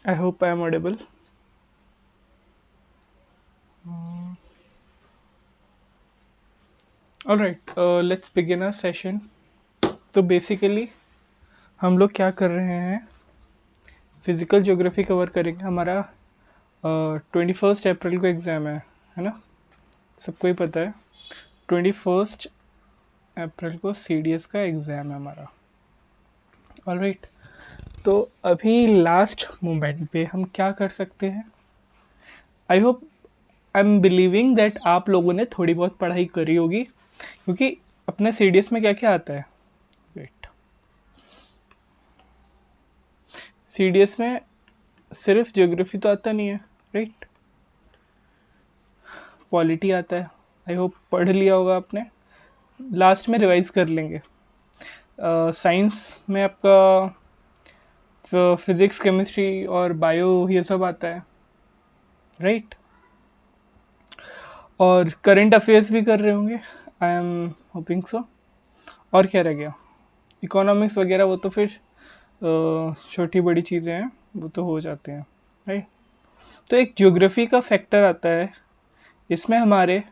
I hope I am audible. All right, let's begin our session. तो basically हम लोग क्या कर रहे हैं, फिजिकल ज्योग्राफी कवर करेंगे. हमारा 21 अप्रैल को एग्ज़ाम है ना. सबको ही पता है 21 अप्रैल को CDS का एग्ज़ाम है हमारा. ऑल राइट, तो अभी लास्ट मोमेंट पे हम क्या कर सकते हैं. I hope, I am believing that आप लोगों ने थोड़ी बहुत पढ़ाई करी होगी, क्योंकि अपने CDS में क्या क्या आता है. वेट, CDS में सिर्फ ज्योग्राफी तो आता नहीं है, राइट. पॉलिटी आता है. आई होप पढ़ लिया होगा आपने. लास्ट में रिवाइज कर लेंगे. साइंस में आपका फिजिक्स, केमिस्ट्री और बायो ये सब आता है, राइट. और करंट अफेयर्स भी कर रहे होंगे, आई एम होपिंग सो. और क्या रह गया, इकोनॉमिक्स वगैरह, वो तो फिर छोटी बड़ी चीज़ें हैं, वो तो हो जाते हैं, राइट. तो एक ज्योग्राफी का फैक्टर आता है, इसमें हमारे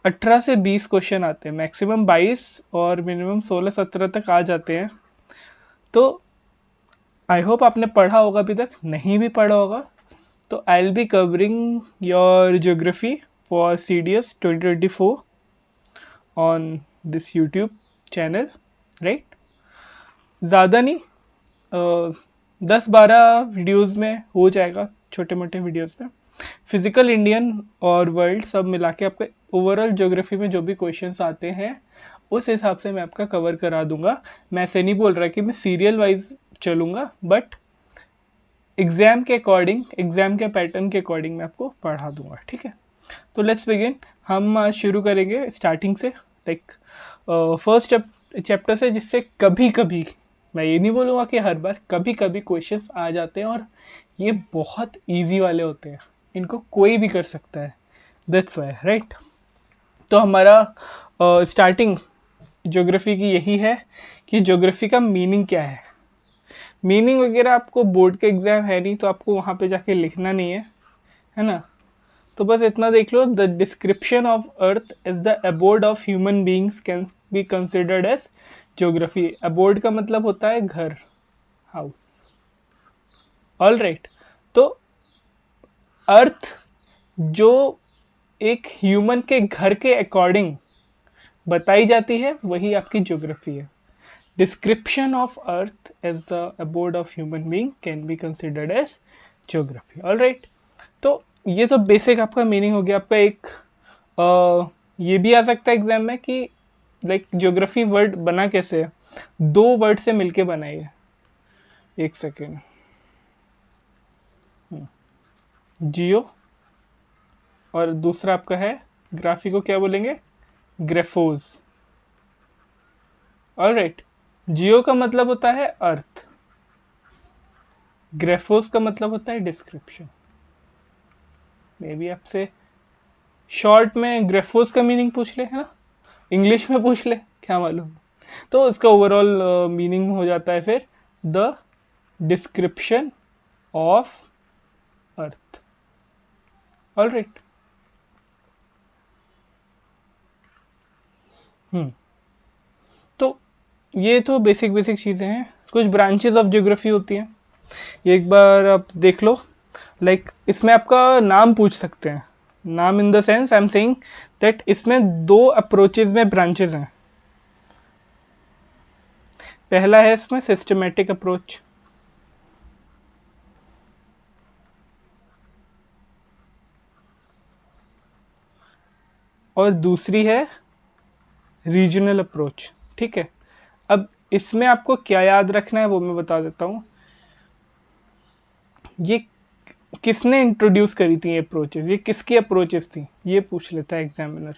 18 से 20 क्वेश्चन आते हैं, मैक्सिमम 22 और मिनिमम 16-17 तक आ जाते हैं. तो आई होप आपने पढ़ा होगा, अभी तक नहीं भी पढ़ा होगा तो I will be covering your geography for CDS 2024 on this YouTube channel, right. ज़्यादा नहीं, 10-12 वीडियोज़ में हो जाएगा, छोटे मोटे वीडियोज़ में. फिजिकल इंडियन और वर्ल्ड सब मिला के आपके ओवरऑल ज्योग्राफी में जो भी क्वेश्चंस आते हैं उस हिसाब से मैं आपका कवर करा दूंगा. मैं ऐसे नहीं बोल रहा कि मैं सीरियल वाइज चलूंगा, बट एग्जाम के अकॉर्डिंग, एग्जाम के पैटर्न के अकॉर्डिंग मैं आपको पढ़ा दूंगा, ठीक है. तो लेट्स बिगिन. हम आज शुरू करेंगे स्टार्टिंग से, लाइक फर्स्ट चैप्टर से, जिससे कभी कभी, मैं ये नहीं बोलूँगा कि हर बार, कभी कभी क्वेश्चंस आ जाते हैं और ये बहुत इजी वाले होते हैं, इनको कोई भी कर सकता है. That's why, right. तो हमारा स्टार्टिंग ज्योग्राफी की यही है कि ज्योग्राफी का मीनिंग क्या है. मीनिंग वगैरह आपको बोर्ड का एग्जाम है नहीं, तो आपको वहाँ पे जाके लिखना नहीं है ना. तो बस इतना देख लो. The description of earth is the abode of human beings can be considered as geography. Abode का मतलब होता है घर, हाउस. All right. तो अर्थ जो एक ह्यूमन के घर के अकॉर्डिंग बताई जाती है, वही आपकी ज्योग्राफी है. Description of earth as the abode of human being can be considered as geography. All right. तो ये तो बेसिक आपका मीनिंग हो गया. आपका एक ये भी आ सकता है एग्जाम में कि लाइक ज्योग्राफी वर्ड बना कैसे है. दो वर्ड से मिलके बना है. एक सेकेंड. जियो और दूसरा आपका है ग्राफी, को क्या बोलेंगे, ग्रेफोज. ऑलराइट. जियो का मतलब होता है अर्थ, ग्रेफोस का मतलब होता है डिस्क्रिप्शन. मे बी आपसे शॉर्ट में ग्रेफोस का मीनिंग पूछ ले, है ना, इंग्लिश में पूछ ले, क्या मालूम. तो उसका ओवरऑल मीनिंग हो जाता है फिर the description of earth. All right. तो ये तो बेसिक बेसिक चीज़ें हैं. कुछ ब्रांचेस ऑफ ज्योग्राफी होती हैं, ये एक बार आप देख लो. लाइक इसमें आपका नाम पूछ सकते हैं. नाम in the sense I am saying that इसमें दो अप्रोचेज में ब्रांचेज हैं. पहला है इसमें सिस्टमेटिक अप्रोच, और दूसरी है रीजनल अप्रोच, ठीक है. अब इसमें आपको क्या याद रखना है वो मैं बता देता हूँ. ये किसने इंट्रोड्यूस करी थी ये अप्रोचेस, ये किसकी अप्रोचेस थी, ये पूछ लेता है एग्जामिनर.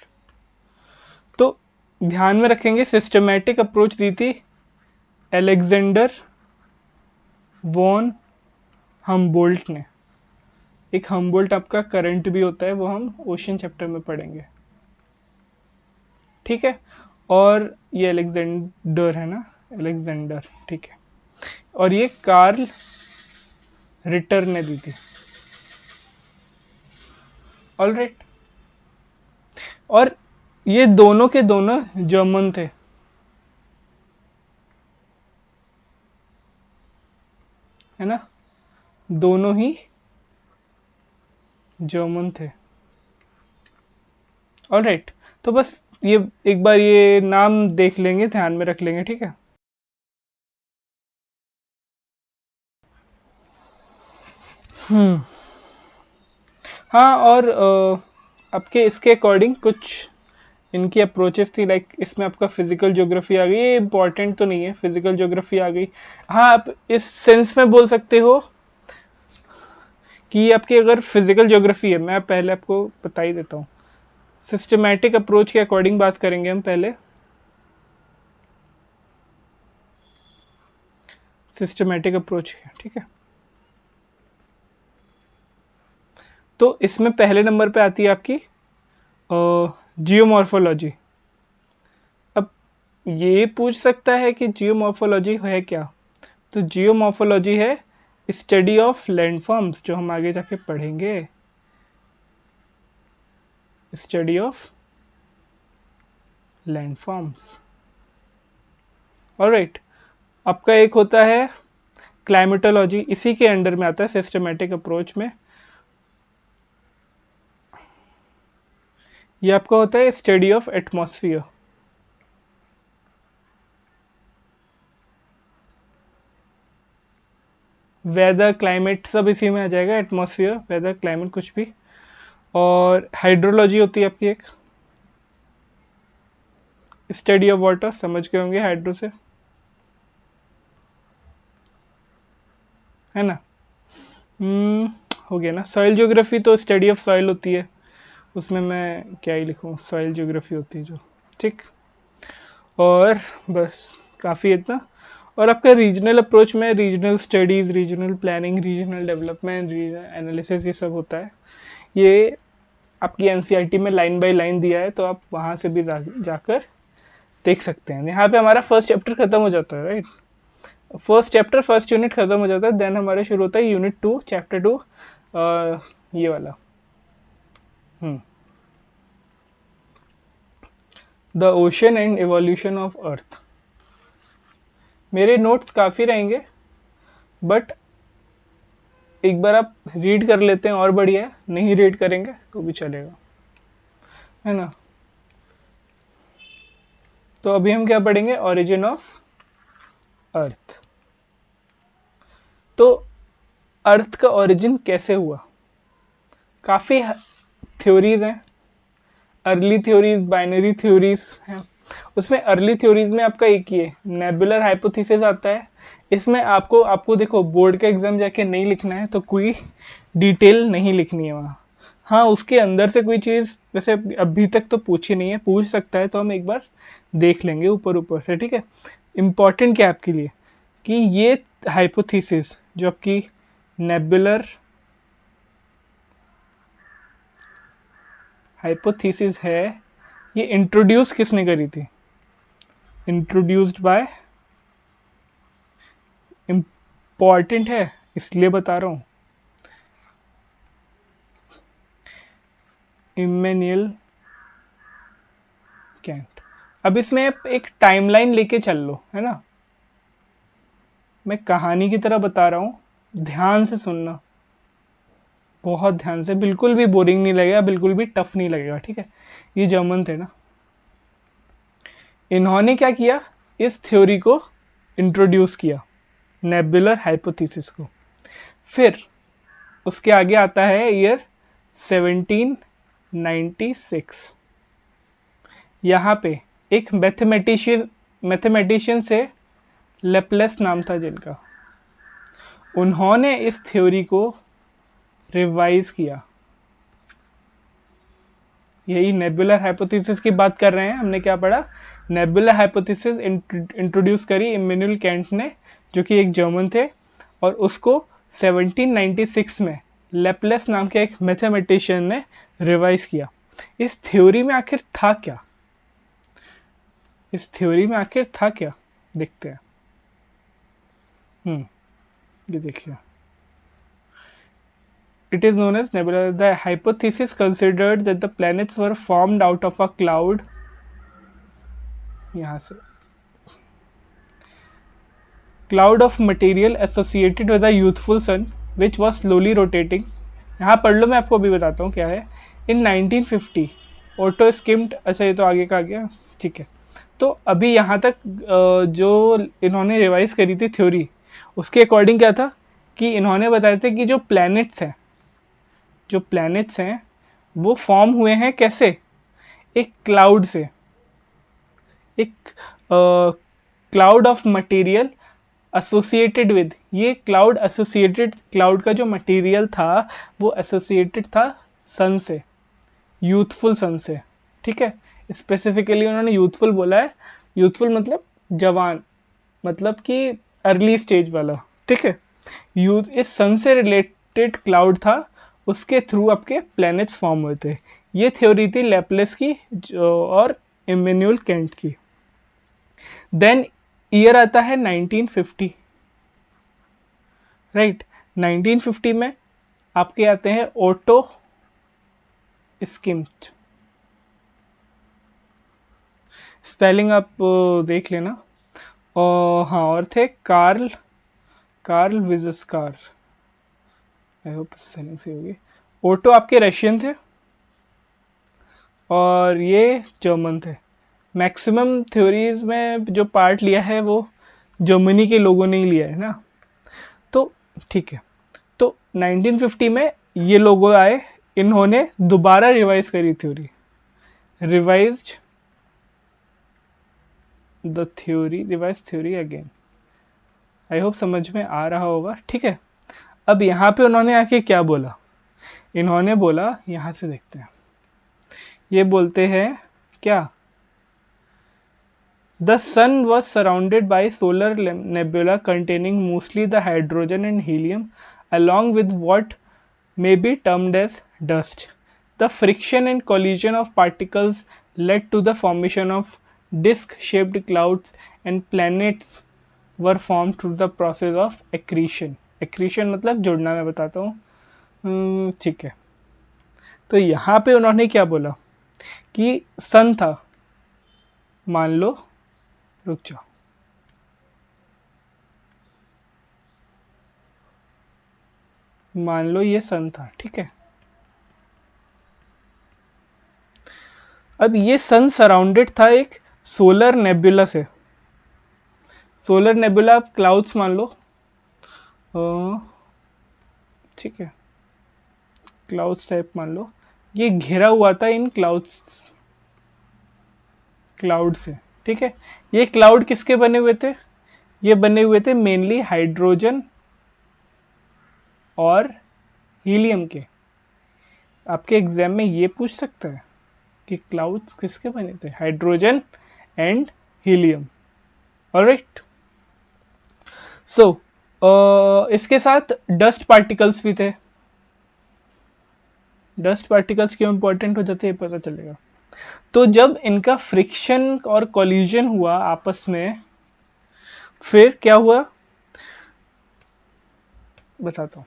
तो ध्यान में रखेंगे, सिस्टमेटिक अप्रोच दी थी अलेक्जेंडर वॉन हम्बोल्ट ने. एक हम्बोल्ट आपका करंट भी होता है, वो हम ओशन चैप्टर में पढ़ेंगे, ठीक है. और ये अलेक्जेंडर है ना, अलेक्जेंडर, ठीक है. और ये कार्ल रिटर ने दी थी। ऑलराइट, और ये दोनों के दोनों जर्मन थे, है ना, दोनों ही जर्मन थे। ऑलराइट, तो बस ये एक बार ये नाम देख लेंगे, ध्यान में रख लेंगे, ठीक है। हम्म। हाँ, और आपके इसके अकॉर्डिंग कुछ इनकी अप्रोचेस थी, लाइक इसमें आपका फिजिकल ज्योग्राफी आ गई, ये इंपॉर्टेंट तो नहीं है, फिजिकल ज्योग्राफी आ गई। हाँ, आप इस सेंस में बोल सकते हो कि ये आपकी अगर फिजिकल ज्योग्राफी है, मैं पहले आपको बता ही देता हूँ। सिस्टमैटिक अप्रोच के अकॉर्डिंग बात करेंगे हम पहले। सिस्टमैटिक अप्रोच है, ठीक है। तो इसमें पहले नंबर पे आती है आपकी जियोमॉर्फोलॉजी। अब ये पूछ सकता है कि जियोमॉर्फोलॉजी है क्या, तो जियोमॉर्फोलॉजी है स्टडी ऑफ लैंडफॉर्म्स, जो हम आगे जाके पढ़ेंगे। Study of landforms. ऑलराइट, आपका एक होता है क्लाइमेटोलॉजी, इसी के अंडर में आता है सिस्टमैटिक अप्रोच में। ये आपका होता है study of atmosphere. Weather climate सब इसी में आ जाएगा, एटमॉस्फियर वेदर क्लाइमेट कुछ भी। और हाइड्रोलॉजी होती है आपकी एक, स्टडी ऑफ वाटर, समझ गए होंगे हाइड्रो से, है ना। हो गया ना। सॉइल ज्योग्राफी तो स्टडी ऑफ सॉइल होती है, उसमें मैं क्या ही लिखूँ, सॉइल ज्योग्राफी होती है जो, ठीक। और बस काफ़ी इतना। और आपका रीजनल अप्रोच में regional studies, regional planning, regional development, regional analysis, ये सब होता है। ये आपकी एनसीईआरटी में लाइन बाय लाइन दिया है, तो आप वहाँ से भी जाकर देख सकते हैं। यहाँ पे हमारा फर्स्ट चैप्टर खत्म हो जाता है, right. First chapter, first unit खत्म हो जाता है, देन हमारा शुरू होता है यूनिट 2, चैप्टर 2, ये वाला। The ocean and evolution of earth. मेरे नोट्स काफ़ी रहेंगे, बट एक बार आप रीड कर लेते हैं और बढ़िया है, नहीं रीड करेंगे तो भी चलेगा, है ना। तो अभी हम क्या पढ़ेंगे, ओरिजिन ऑफ अर्थ। तो अर्थ का ओरिजिन कैसे हुआ, काफ़ी थ्योरीज हैं, अर्ली थ्योरीज, बाइनरी थ्योरीज हैं। उसमें अर्ली थ्योरीज में आपका एक ये नेबुलर हाइपोथेसिस आता है। इसमें आपको आपको देखो, बोर्ड का एग्जाम जाके नहीं लिखना है, तो कोई डिटेल नहीं लिखनी है वहाँ। हाँ, उसके अंदर से कोई चीज़ वैसे अभी तक तो पूछी नहीं है, पूछ सकता है, तो हम एक बार देख लेंगे ऊपर ऊपर से, ठीक है। इम्पॉर्टेंट क्या आपके लिए कि ये हाइपोथेसिस जो आपकी नेबुलर हाइपोथेसिस है, ये इंट्रोड्यूस किसने करी थी, इंट्रोड्यूस्ड बाय, इम्पॉर्टेंट है इसलिए बता रहा हूँ, इम्मैनुएल कैंट। अब इसमें आप एक टाइमलाइन लेके चल लो, है ना, मैं कहानी की तरह बता रहा हूँ, ध्यान से सुनना, बहुत ध्यान से, बिल्कुल भी बोरिंग नहीं लगेगा, बिल्कुल भी टफ नहीं लगेगा, ठीक है। ये जर्मन थे ना, इन्होंने क्या किया, इस थ्योरी को इंट्रोड्यूस किया, नेबुलर हाइपोथेसिस को। फिर उसके आगे आता है ईयर 1796। यहाँ पे एक मैथमेटिशियन से, लेप्लेस नाम था जिनका, उन्होंने इस थ्योरी को रिवाइज किया। यही नेबुलर हाइपोथेसिस की बात कर रहे हैं, हमने क्या पढ़ा, नेबुलर हाइपोथेसिस इंट्रोड्यूस करी इम्मैनुएल कैंट ने, जो कि एक जर्मन थे, और उसको 1796 में लेप्लेस नाम के एक मैथमेटिशियन ने रिवाइज किया। इस थ्योरी में आखिर था क्या, इस थ्योरी में आखिर था क्या, देखते हैं। ये देखिए, It is known as nebula. The hypothesis considered that the planets were formed out of a cloud. यहाँ से cloud of material associated with a youthful sun which was slowly rotating. यहाँ पढ़ लो, मैं आपको अभी बताता हूँ क्या है. In 1950 ऑटो स्किम्ड, अच्छा ये तो आगे का आ गया, ठीक है. तो अभी यहाँ तक जो इन्होंने रिवाइज करी थी थ्योरी, उसके अकॉर्डिंग क्या था कि इन्होंने बताया था कि जो प्लैनेट्स हैं वो फॉर्म हुए हैं कैसे, एक क्लाउड से, एक cloud of material associated with. ये क्लाउड एसोसिएटेड, क्लाउड का जो मटेरियल था वो एसोसिएटेड था सन से, यूथफुल सन से, ठीक है. स्पेसिफिकली उन्होंने यूथफुल बोला है. यूथफुल मतलब जवान, मतलब कि अर्ली स्टेज वाला, ठीक है. यूथ इस सन से रिलेटेड क्लाउड था, उसके थ्रू आपके प्लैनेट्स फॉर्म हुए थे. ये थ्योरी थी लैपलेस की और इमैनुअल कैंट की. देन ईयर आता है 1950, राइट. 1950 में आपके आते हैं ऑटो स्किम्ड, स्पेलिंग आप देख लेना. और हाँ, और थे कार्ल विजस्कार, आई होप स्पेलिंग सही होगी. ऑटो आपके रशियन थे और ये जर्मन थे. मैक्सिमम थ्योरीज में जो पार्ट लिया है वो जर्मनी के लोगों ने ही लिया है ना, तो ठीक है. तो 1950 में ये लोगों आए, इन्होंने दोबारा रिवाइज करी theory, revise theory again. I hope समझ में आ रहा होगा, ठीक है. अब यहाँ पे उन्होंने आके क्या बोला, इन्होंने बोला, यहाँ से देखते हैं, ये बोलते हैं क्या, The sun was surrounded by solar nebula containing mostly the hydrogen and helium along with what may be termed as dust. The friction and collision of particles led to the formation of disc-shaped clouds and planets were formed through the process of accretion. Accretion मतलब जुड़ना, मैं बताता हूँ, ठीक है. तो यहाँ पे उन्होंने क्या बोला कि सन था, मान लो, रुक जाओ, मान लो ये सन था, ठीक है. अब ये सन सराउंडेड था एक सोलर नेबुला से. सोलर नेबुला आप क्लाउड्स मान लो, ठीक है, क्लाउड्स टाइप मान लो. ये घिरा हुआ था इन क्लाउड से, ठीक है. ये क्लाउड किसके बने हुए थे, ये बने हुए थे मेनली हाइड्रोजन और हीलियम के. आपके एग्जाम में ये पूछ सकता है कि क्लाउड्स किसके बने थे, हाइड्रोजन एंड हीलियम. ऑलराइट. सो इसके साथ डस्ट पार्टिकल्स भी थे. डस्ट पार्टिकल्स क्यों इंपॉर्टेंट हो जाते हैं ये पता चलेगा. तो जब इनका फ्रिक्शन और कोलिजन हुआ आपस में, फिर क्या हुआ बताता हूं.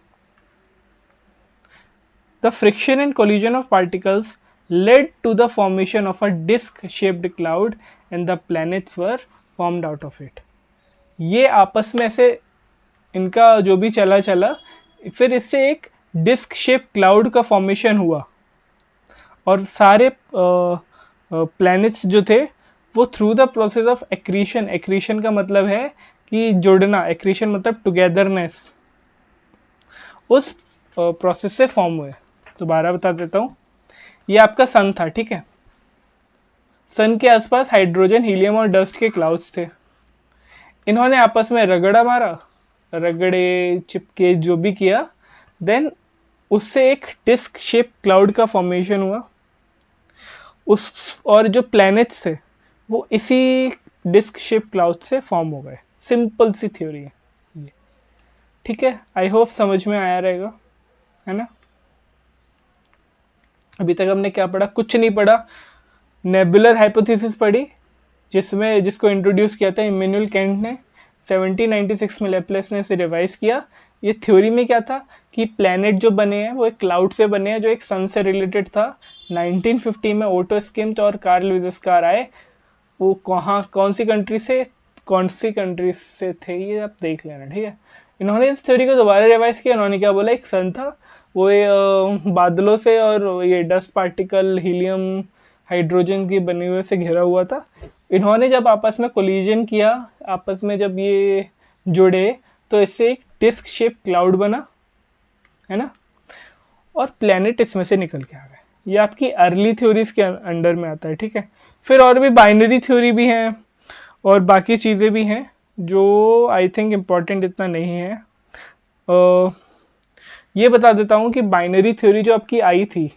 The friction and collision of particles led to the formation of a disc-shaped cloud and the planets were formed out of it. ये आपस में ऐसे इनका जो भी चला, फिर इससे एक डिस्क शेप क्लाउड का फॉर्मेशन हुआ और सारे प्लैनेट्स जो थे वो through the process of accretion, accretion का मतलब है कि जोड़ना, एक्रीशन मतलब टुगेदरनेस, उस प्रोसेस से फॉर्म हुए. दोबारा बता देता हूँ. ये आपका सन था, ठीक है. सन के आसपास हाइड्रोजन, हीलियम और डस्ट के क्लाउड्स थे. इन्होंने आपस में रगड़ा मारा, रगड़े चिपके जो भी किया, देन उससे एक डिस्क शेप क्लाउड का फॉर्मेशन हुआ. उस और जो प्लैनेट्स थे वो इसी डिस्क शेप क्लाउड से फॉर्म हो गए. सिंपल सी थ्योरी है ये, ठीक है. आई होप समझ में आया रहेगा, है ना. अभी तक हमने क्या पढ़ा, कुछ नहीं पढ़ा. नेबुलर हाइपोथेसिस पढ़ी, जिसको इंट्रोड्यूस किया था इमैनुअल कैंट ने. 1796 में लैपलेस ने इसे रिवाइज किया. ये थ्योरी में क्या था कि प्लैनेट जो बने हैं वो एक क्लाउड से बने हैं जो एक सन से रिलेटेड था। 1950 में ओटो स्किम्ट और कार्ल विजस्कार आए। वो कौन सी कंट्री से थे ये आप देख लेना, ठीक है। इन्होंने इस थ्योरी को दोबारा रिवाइज किया। इन्होंने क्या बोला, एक सन था वो बादलों से और ये डस्ट पार्टिकल हीलियम हाइड्रोजन की बने हुए से घिरा हुआ था। इन्होंने जब आपस में कोलिजन किया, आपस में जब ये जुड़े तो इससे एक डिस्क शेप क्लाउड बना, है ना, और प्लैनेट इसमें से निकल के आ गए। ये आपकी अर्ली थ्योरीज के अंडर में आता है, ठीक है। फिर और भी बाइनरी थ्योरी भी हैं और बाकी चीज़ें भी हैं जो आई थिंक इम्पोर्टेंट इतना नहीं है। ये बता देता हूँ कि बाइनरी थ्योरी जो आपकी आई थी,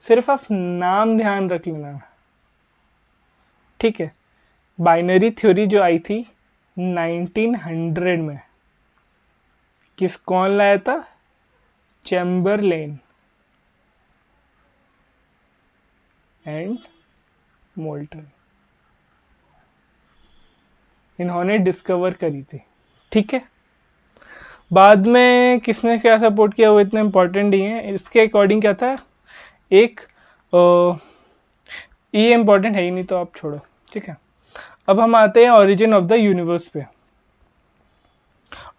सिर्फ आप नाम ध्यान रख लेना, ठीक है। बाइनरी थ्योरी जो आई थी 1900 में, कौन लाया था? चैम्बरलेन एंड मोल्टन, इन्होंने डिस्कवर करी थी, ठीक है। बाद में किसने क्या सपोर्ट किया वो इतना इम्पोर्टेंट नहीं है। इसके अकॉर्डिंग क्या था, एक ये इम्पोर्टेंट है ही नहीं तो आप छोड़ो, ठीक है। अब हम आते हैं ओरिजिन ऑफ द यूनिवर्स पे।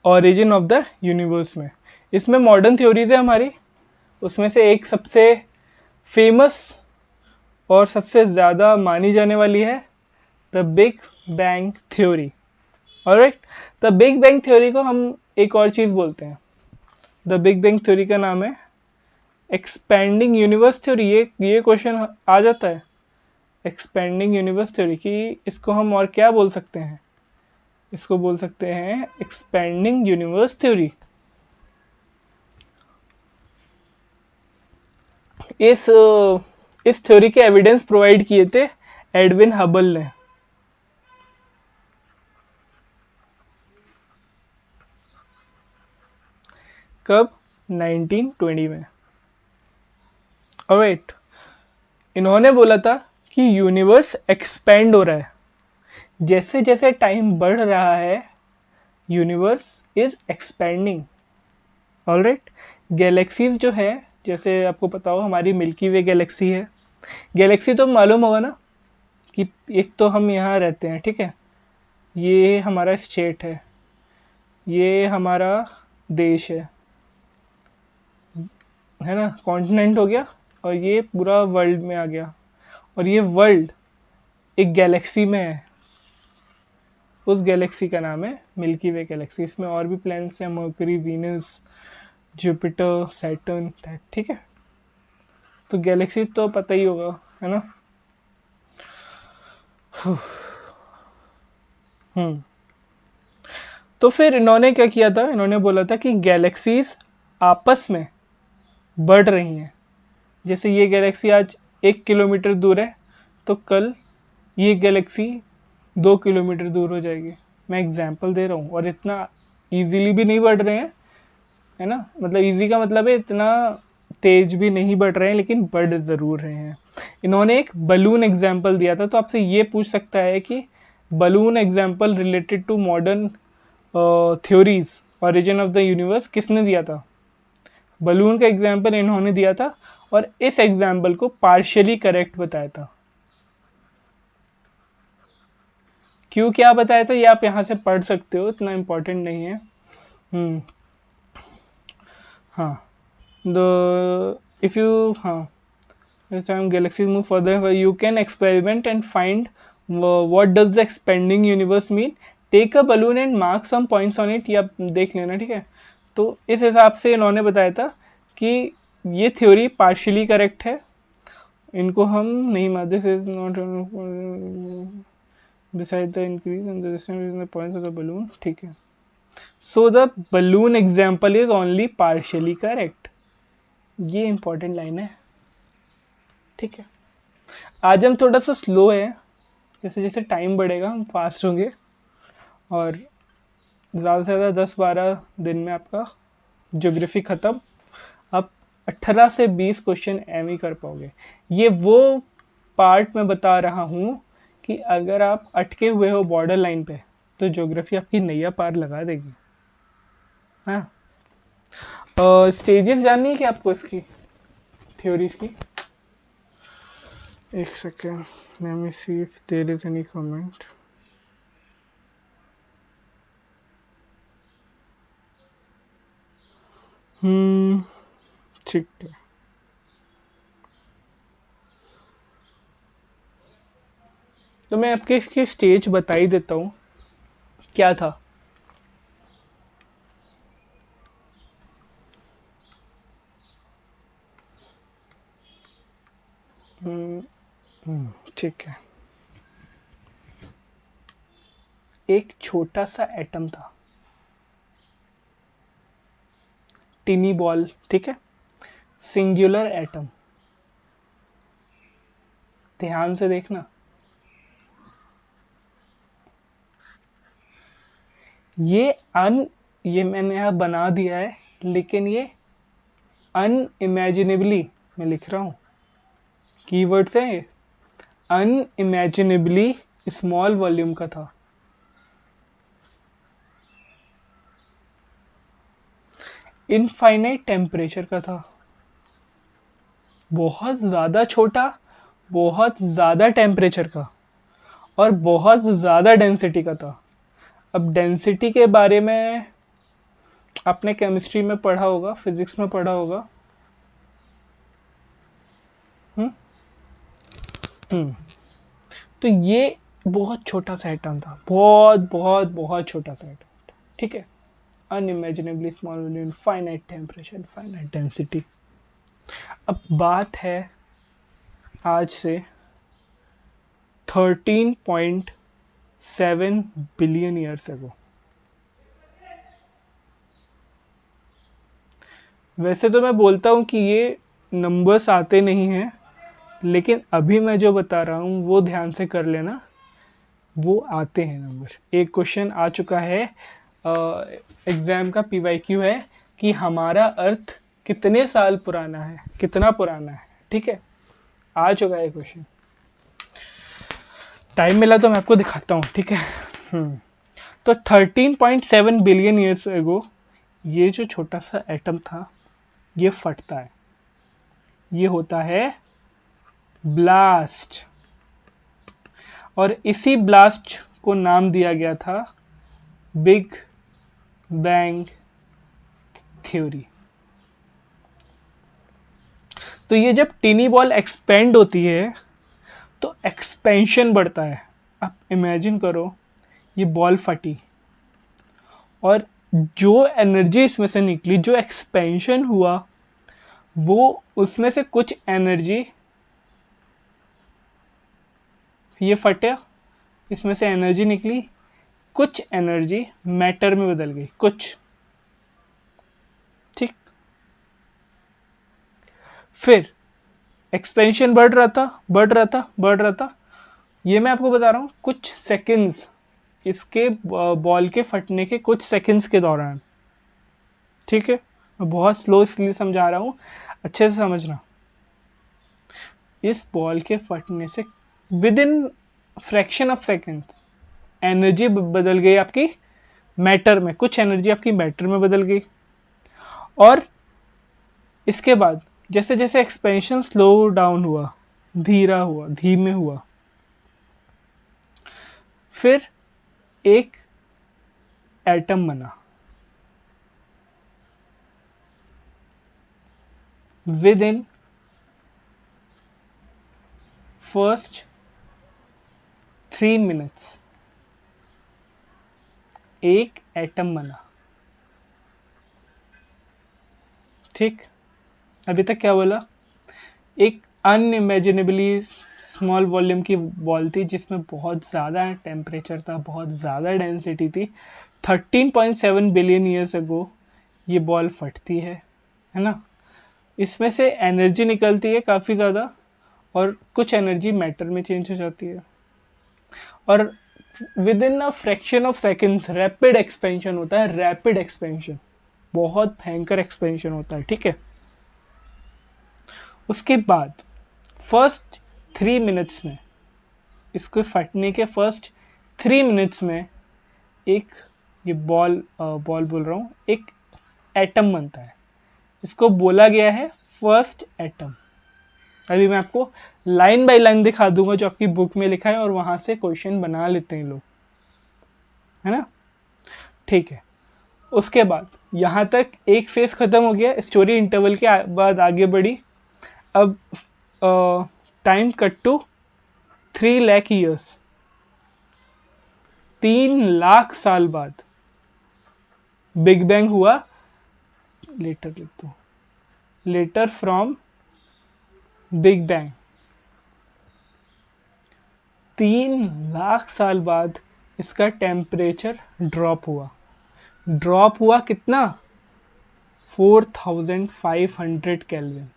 ओरिजिन ऑफ द यूनिवर्स में इसमें मॉडर्न थ्योरीज है हमारी, उसमें से एक सबसे फेमस और सबसे ज़्यादा मानी जाने वाली है the big bang theory. Alright, the big bang theory को हम एक और चीज़ बोलते हैं। द बिग बैंग थ्योरी का नाम है एक्सपेंडिंग यूनिवर्स थ्योरी। ये क्वेश्चन आ जाता है, एक्सपेंडिंग यूनिवर्स थ्योरी की इसको हम और क्या बोल सकते हैं? इसको बोल सकते हैं एक्सपेंडिंग यूनिवर्स थ्योरी। इस थ्योरी के एविडेंस प्रोवाइड किए थे एडविन हबल ने। कब? 1920 में। ऑलराइट, इन्होंने बोला था कि यूनिवर्स एक्सपेंड हो रहा है, जैसे जैसे टाइम बढ़ रहा है universe is expanding. Alright, galaxies जो है, जैसे आपको पता हो हमारी मिल्की वे गैलेक्सी है। गैलेक्सी तो मालूम होगा ना कि एक तो हम यहाँ रहते हैं, ठीक है, ये हमारा स्टेट है, ये हमारा देश है ना, कॉन्टिनेंट हो गया, और ये पूरा वर्ल्ड में आ गया, और ये वर्ल्ड एक गैलेक्सी में है। उस गैलेक्सी का नाम है मिल्की वे गैलेक्सी। इसमें और भी प्लैनेट्स हैं, मर्करी, वीनस, जुपिटर, सैटर्न, ठीक है। तो गैलेक्सी तो पता ही होगा, है ना। तो फिर इन्होंने क्या किया था, इन्होंने बोला था कि गैलेक्सीज आपस में बढ़ रही हैं। जैसे ये गैलेक्सी आज 1 किलोमीटर दूर है, तो कल ये गैलेक्सी 2 किलोमीटर दूर हो जाएगी। मैं एग्जाम्पल दे रहा हूँ, और इतना इजीली भी नहीं बढ़ रहे हैं, है ना, मतलब इजी का मतलब है इतना तेज भी नहीं बढ़ रहे हैं, लेकिन बढ़ ज़रूर रहे हैं। इन्होंने एक बलून एग्जाम्पल दिया था, तो आपसे ये पूछ सकता है कि balloon example related to modern theories origin of the universe किसने दिया था? बलून का एग्जाम्पल इन्होंने दिया था, और इस एग्जाम्पल को पार्शियली करेक्ट बताया था। क्यों, क्या बताया था, ये आप यहाँ से पढ़ सकते हो, इतना इम्पोर्टेंट नहीं है। हाँ, if you as time galaxies move further, you can experiment and find what does the expanding universe mean. Take a balloon and mark some points on it. ये आप देख लेना, ठीक है। तो इस हिसाब से इन्होंने बताया था कि ये थ्योरी पार्शियली करेक्ट है, इनको हम नहीं मानते। This is not beside the increase in the distance between the points of the balloon, ठीक है। So the balloon example is only partially correct. ये इंपॉर्टेंट लाइन है, ठीक है। आज हम थोड़ा सा स्लो है, जैसे जैसे टाइम बढ़ेगा हम फास्ट होंगे, और ज़्यादा से ज़्यादा 10-12 दिन में आपका ज्योग्राफी ख़त्म। आप 18 से 20 क्वेश्चन एम ही कर पाओगे। ये वो पार्ट मैं बता रहा हूँ कि अगर आप अटके हुए हो बॉर्डर लाइन पे, तो ज्योग्राफी आपकी नैया पार लगा देगी। हाँ, स्टेजेस जाननी है कि आपको इसकी थ्योरीज की? एक second, let me see if there is any comment. ठीक है, तो मैं आपके इसके स्टेज बता ही देता हूँ क्या था। ठीक है, एक छोटा सा एटम था, टिनी बॉल, ठीक है, सिंगुलर एटम। ध्यान से देखना, ये ये मैंने यहाँ बना दिया है, लेकिन ये अनइमेजिनेबली, मैं लिख रहा हूँ कीवर्ड से, अनइमेजिनेबली स्मॉल वॉल्यूम का था। इनफाइनाइट टेम्परेचर का था, बहुत ज्यादा छोटा, बहुत ज्यादा टेम्परेचर का, और बहुत ज्यादा डेंसिटी का था। अब डेंसिटी के बारे में आपने केमिस्ट्री में पढ़ा होगा, फिजिक्स में पढ़ा होगा। हम्म हम्म तो ये बहुत छोटा सा एटम था, बहुत बहुत बहुत छोटा सा एटम, ठीक है। Unimaginably small volume, finite temperature, finite density. अब बात है आज से 13.7 बिलियन ईयर्स अगो। वैसे तो मैं बोलता हूँ कि ये नंबर्स आते नहीं हैं, लेकिन अभी मैं जो बता रहा हूँ वो ध्यान से कर लेना, वो आते हैं नंबर। एक क्वेश्चन आ चुका है एग्जाम का, पीवाईक्यू है कि हमारा अर्थ कितने साल पुराना है, कितना पुराना है, ठीक है, आ चुका है क्वेश्चन। टाइम मिला तो मैं आपको दिखाता हूँ, ठीक है। तो 13.7 बिलियन ईयर्स एगो ये जो छोटा सा एटम था ये फटता है, ये होता है ब्लास्ट, और इसी ब्लास्ट को नाम दिया गया था बिग बैंग थ्योरी। तो ये जब टिनी बॉल एक्सपेंड होती है तो एक्सपेंशन बढ़ता है। आप इमेजिन करो, ये बॉल फटी और जो एनर्जी इसमें से निकली, जो एक्सपेंशन हुआ, वो उसमें से कुछ एनर्जी, ये फटा, इसमें से एनर्जी निकली, कुछ एनर्जी मैटर में बदल गई, कुछ, ठीक। फिर एक्सपेंशन बढ़ रहा था, बढ़ रहा था, बढ़ रहा था। ये मैं आपको बता रहा हूँ कुछ सेकंड्स, इसके बॉल के फटने के कुछ सेकंड्स के दौरान, ठीक है। मैं बहुत स्लो इसलिए समझा रहा हूँ, अच्छे से समझना। इस बॉल के फटने से with in fraction of second energy बदल गई आपकी मैटर में, कुछ एनर्जी आपकी मैटर में बदल गई। और इसके बाद जैसे जैसे एक्सपेंशन स्लो डाउन हुआ, धीरा हुआ, धीमे हुआ, फिर एक एटम बना विद इन फर्स्ट 3 मिनट्स, एक एटम बना, ठीक। अभी तक क्या बोला? एक अनइमेजिनेबली स्मॉल वॉल्यूम की बॉल थी जिसमें बहुत ज़्यादा टेम्परेचर था, बहुत ज़्यादा डेंसिटी थी। 13.7 बिलियन ईयर्स अगो ये बॉल फटती है ना। इसमें से एनर्जी निकलती है काफ़ी ज़्यादा, और कुछ एनर्जी मैटर में चेंज हो जाती है, और with in a fraction of seconds rapid expansion होता है, रैपिड एक्सपेंशन, बहुत भयंकर एक्सपेंशन होता है, ठीक है। उसके बाद फर्स्ट 3 मिनट्स में, इसको फटने के फर्स्ट 3 मिनट्स में एक ये बॉल बोल रहा हूँ, एक एटम बनता है, इसको बोला गया है फर्स्ट एटम। अभी मैं आपको लाइन बाय लाइन दिखा दूंगा जो आपकी बुक में लिखा है, और वहां से क्वेश्चन बना लेते हैं लोग, है ना। ठीक है, उसके बाद यहां तक एक फेज खत्म हो गया, स्टोरी इंटरवल के बाद आगे बढ़ी। अब time cut to 3 lakh years, 3 lakh साल बाद बिग बैंग हुआ। लेटर लिख दो, letter from big bang. 3 lakh साल बाद इसका टेम्परेचर ड्रॉप हुआ। ड्रॉप हुआ कितना? 4500 केल्विन।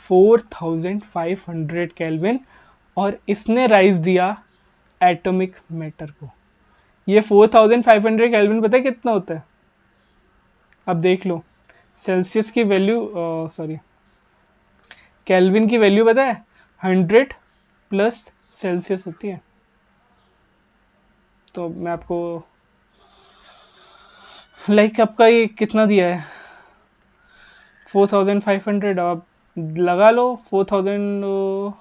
4500 केल्विन, और इसने राइज दिया एटॉमिक मैटर को। ये 4500 केल्विन पता है कितना होता है? अब देख लो, सेल्सियस की वैल्यू, सॉरी, केल्विन की वैल्यू पता है? 100 प्लस सेल्सियस होती है। तो मैं आपको आपका ये कितना दिया है? 4500, आप लगा लो 4000,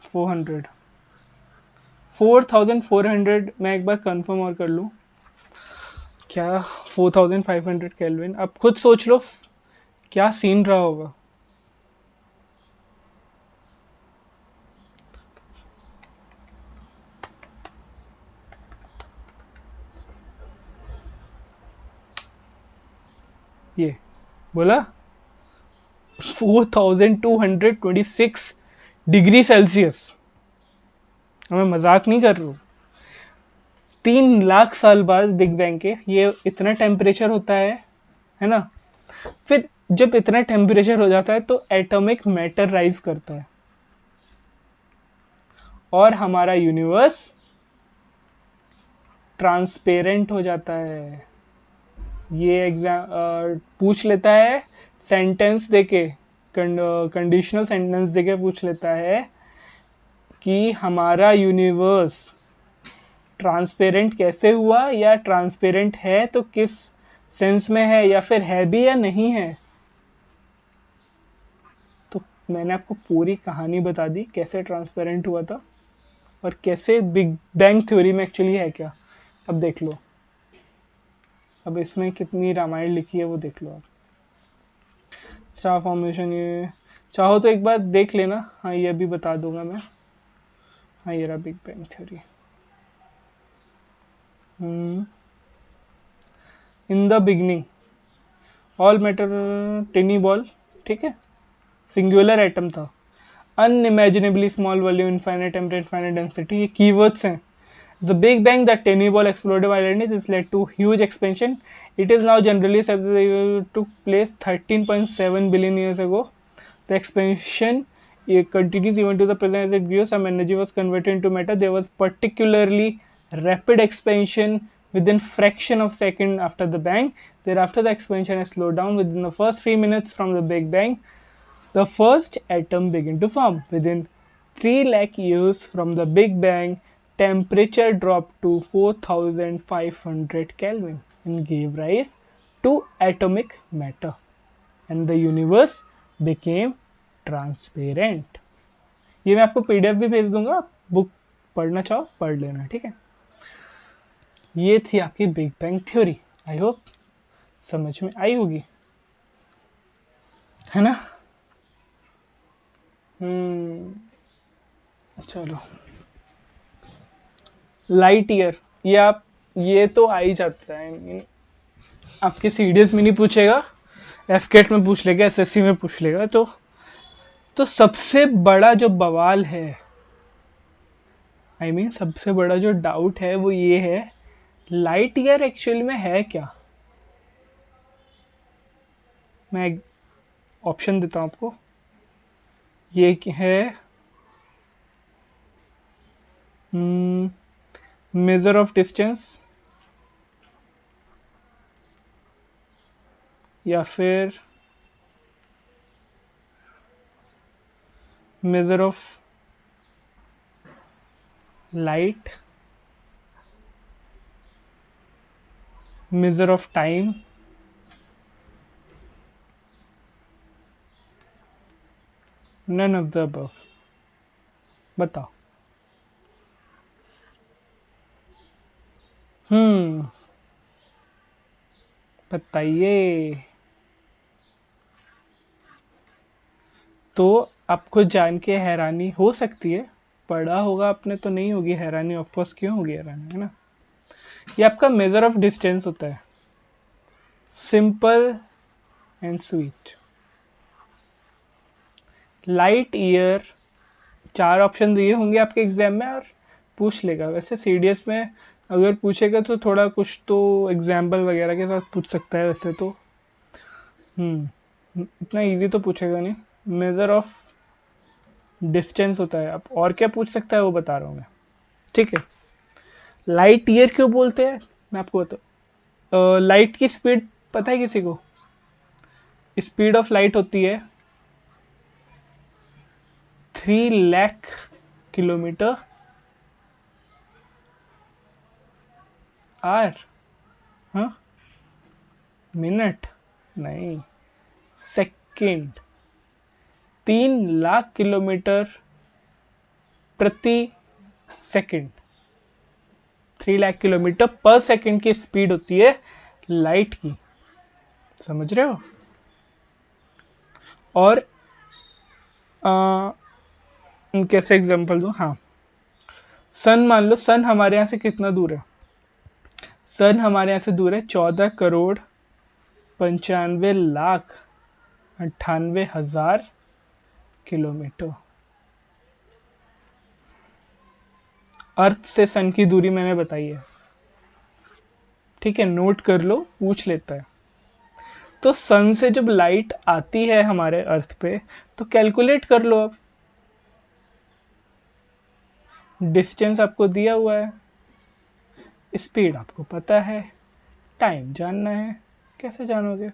400, 4400। मैं एक बार कंफर्म और कर लूँ क्या 4500 केल्विन। अब खुद सोच लो क्या सीन रहा होगा। ये बोला 4226 डिग्री सेल्सियस। मैं मजाक नहीं कर रहा हूँ। 3 लाख साल बाद बिग बैंग के ये इतना टेम्परेचर होता है ना। फिर जब इतना टेम्परेचर हो जाता है तो एटॉमिक मैटर राइज करता है, और हमारा यूनिवर्स ट्रांसपेरेंट हो जाता है। ये एग्जाम पूछ लेता है सेंटेंस देके, कंडीशनल सेंटेंस देके पूछ लेता है कि हमारा यूनिवर्स ट्रांसपेरेंट कैसे हुआ, या ट्रांसपेरेंट है तो किस सेंस में है, या फिर है भी या नहीं है। तो मैंने आपको पूरी कहानी बता दी कैसे ट्रांसपेरेंट हुआ था, और कैसे बिग बैंग थ्योरी में एक्चुअली है क्या। अब देख लो, अब इसमें कितनी रामायण लिखी है वो देख लो आप। स्टार फॉर्मेशन, ये चाहो तो एक बार देख लेना। हाँ, ये अभी बता दूंगा मैं। हाँ, ये रहा big bang theory. In the beginning all matter, tiny ball, ठीक है, सिंगुलर एटम था, unimaginably small volume, infinite temperature, infinite density, ये कीवर्ड्स हैं। The Big Bang, the tiny ball exploded violently. This led to huge expansion. It is now generally accepted that it took place 13.7 billion years ago. The expansion continues even to the present as it grew. Some energy was converted into matter. There was particularly rapid expansion within fraction of second after the bang. Thereafter, the expansion has slowed down. Within the first 3 minutes from the Big Bang, the first atom began to form. Within 3 lakh years from the Big Bang, temperature dropped to 4500 Kelvin and gave rise to atomic matter, and the universe became transparent. ये मैं आपको PDF भी भेज दूंगा, book पढ़ना चाहो पढ़ लेना, ठीक है। ये थी आपकी big bang theory. I hope समझ में आई होगी, है ना। चलो, लाइट ईयर, ये तो आ ही जाता है। आपके सीडीएस में नहीं पूछेगा, एफकेट में पूछ लेगा, एसएससी में पूछ लेगा। तो सबसे बड़ा जो बवाल है, सबसे बड़ा जो डाउट है वो ये है, लाइट ईयर एक्चुअल में है क्या। मैं ऑप्शन देता हूं आपको। ये है मेजर ऑफ डिस्टेंस, या फिर measure of light, measure of time, none of the above. बताओ। बताइए। तो आपको जान के हैरानी हो सकती है, पढ़ा होगा आपने तो नहीं होगी हैरानी, ऑफ कोर्स क्यों होगी हैरानी, है ना। ये आपका मेजर ऑफ डिस्टेंस होता है, simple and sweet. Light year, 4 option दिए होंगे आपके एग्जाम में और पूछ लेगा। वैसे सीडीएस में अगर पूछेगा तो थोड़ा कुछ तो एग्जाम्पल वगैरह के साथ पूछ सकता है वैसे तो। इतना इजी तो पूछेगा नहीं। मेजर ऑफ डिस्टेंस होता है, अब और क्या पूछ सकता है वो बता रहा हूँ मैं, ठीक है। लाइट ईयर क्यों बोलते हैं मैं आपको बताऊँ। लाइट की स्पीड पता है किसी को? स्पीड ऑफ लाइट होती है 3 लाख किलोमीटर आर। हाँ, मिनट नहीं, सेकेंड। 3 लाख किलोमीटर प्रति सेकंड, 3 लाख किलोमीटर पर सेकंड की स्पीड होती है लाइट की, समझ रहे हो। और कैसे एग्जांपल दूं? हाँ, सन मान लो, सन हमारे यहाँ से कितना दूर है? सन हमारे यहाँ से दूर है 14,95,98,000 किलोमीटर। अर्थ से सन की दूरी मैंने बताई है, ठीक है, नोट कर लो, पूछ लेता है। तो सन से जब लाइट आती है हमारे अर्थ पे तो कैलकुलेट कर लो। अब डिस्टेंस आपको दिया हुआ है, स्पीड आपको पता है, टाइम जानना है, कैसे जानोगे?